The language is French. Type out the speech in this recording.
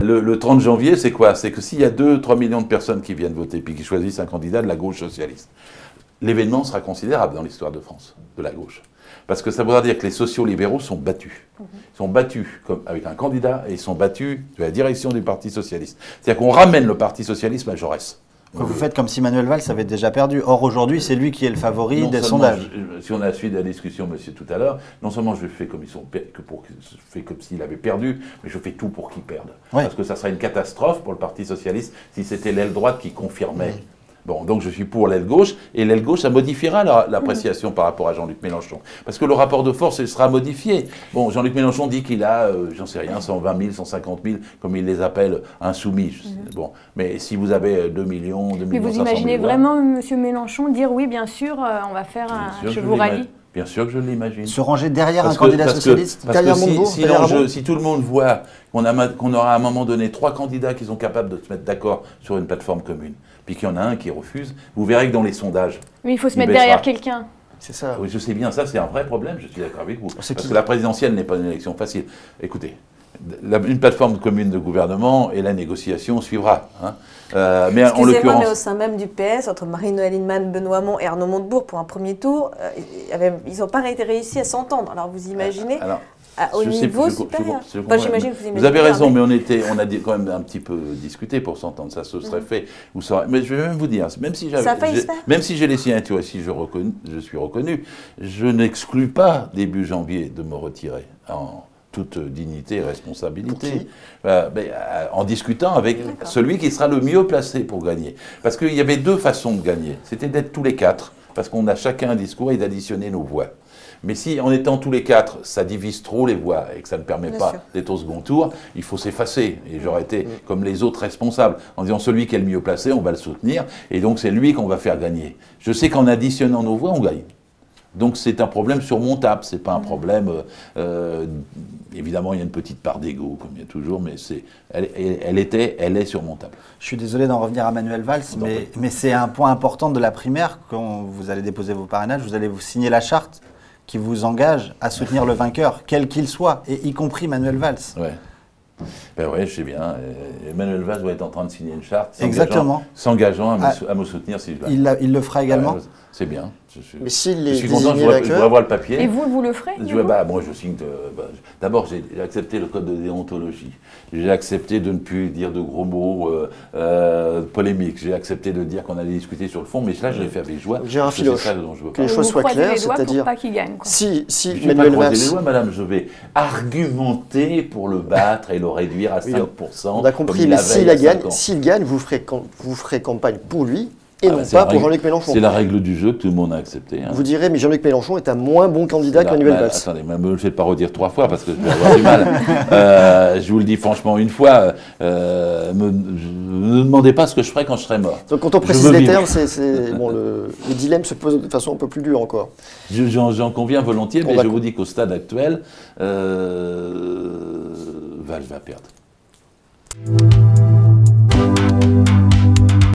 Le 30 janvier, c'est quoi? C'est que s'il y a 2-3 millions de personnes qui viennent voter puis qui choisissent un candidat de la gauche socialiste, l'événement sera considérable dans l'histoire de France, de la gauche. Parce que ça voudra dire que les sociaux-libéraux sont battus. Ils sont battus avec un candidat et ils sont battus de la direction du Parti socialiste. C'est-à-dire qu'on ramène le Parti socialiste à Jaurès. Vous faites comme si Manuel Valls avait déjà perdu. Or, aujourd'hui, c'est lui qui est le favori des sondages. Si on a suivi la discussion, monsieur, tout à l'heure, non seulement je fais comme s'il avait perdu, mais je fais tout pour qu'il perde. Oui. Parce que ça serait une catastrophe pour le Parti socialiste si c'était l'aile droite qui confirmait. Bon, donc je suis pour l'aile gauche, et l'aile gauche, ça modifiera l'appréciation par rapport à Jean-Luc Mélenchon. Parce que le rapport de force, il sera modifié. Bon, Jean-Luc Mélenchon dit qu'il a, j'en sais rien, 120 000, 150 000, comme il les appelle, insoumis. Bon, mais si vous avez 2 millions, 2 millions 500 000 voix... Mais vous imaginez vraiment M. Mélenchon dire, oui, bien sûr, on va faire je vous rallie? Bien sûr que je l'imagine. Se ranger derrière un candidat socialiste. Parce que si tout le monde voit qu'on aura à un moment donné 3 candidats qui sont capables de se mettre d'accord sur une plateforme commune, puis qu'il y en a un qui refuse, vous verrez que dans les sondages... Mais il faut se mettre derrière quelqu'un. C'est ça. Oui, je sais bien, ça c'est un vrai problème, je suis d'accord avec vous. Parce que la présidentielle n'est pas une élection facile. Écoutez, une plateforme commune de gouvernement et la négociation suivra. Hein. Mais en l'occurrence, mais au sein même du PS, entre Marie-Noëlle Lienemann, Benoît Hamon et Arnaud Montebourg, pour un premier tour, ils n'ont pas réussi à s'entendre. Alors vous imaginez, au niveau supérieur. Vous avez raison, mais on a quand même un petit peu discuté pour s'entendre. Ça se serait fait. Mais je vais même vous dire, même si j'ai les signatures et si je suis reconnu, je n'exclus pas début janvier de me retirer en toute dignité et responsabilité, en discutant avec celui qui sera le mieux placé pour gagner. Parce qu'il y avait 2 façons de gagner. C'était d'être tous les 4, parce qu'on a chacun un discours et d'additionner nos voix. Mais si en étant tous les 4, ça divise trop les voix et que ça ne permet pas d'être au second tour, il faut s'effacer. Et j'aurais été comme les autres responsables, en disant celui qui est le mieux placé, on va le soutenir, et donc c'est lui qu'on va faire gagner. Je sais qu'en additionnant nos voix, on gagne. Donc c'est un problème surmontable, c'est pas un problème... évidemment, il y a une petite part d'ego, comme il y a toujours, mais elle est surmontable. Je suis désolé d'en revenir à Manuel Valls, mais c'est un point important de la primaire. Quand vous allez déposer vos parrainages, vous allez vous signer la charte qui vous engage à soutenir le vainqueur, quel qu'il soit, et y compris Manuel Valls. Ouais. Ben oui, je sais bien. Emmanuel Valls va être en train de signer une charte s'engageant à me soutenir si je il le fera également. C'est bien. Mais s'il est je suis content, je voudrais voir le papier. Et vous le ferez moi, je signe. D'abord, j'ai accepté le code de déontologie. J'ai accepté de ne plus dire de gros mots polémiques. J'ai accepté de dire qu'on allait discuter sur le fond, mais là, je l'ai fait avec joie. J'ai un filoche. Que les choses soient claires, c'est-à-dire si Emmanuel Valls... Je vais madame, je vais argumenter pour le battre et le réduire à 5%. On a compris, mais s'il gagne, vous ferez campagne pour lui. Et non pas pour Jean-Luc Mélenchon. C'est la règle du jeu que tout le monde a acceptée. Hein. Vous direz, mais Jean-Luc Mélenchon est un moins bon candidat qu'Emmanuel Valls. Attendez, ne me le faites pas redire 3 fois parce que je vais avoir du mal. Je vous le dis franchement une fois, ne me demandez pas ce que je ferai quand je serai mort. Donc quand on précise les termes, le dilemme se pose de façon un peu plus dure encore. J'en conviens volontiers, mais je vous dis qu'au stade actuel, Valls va perdre.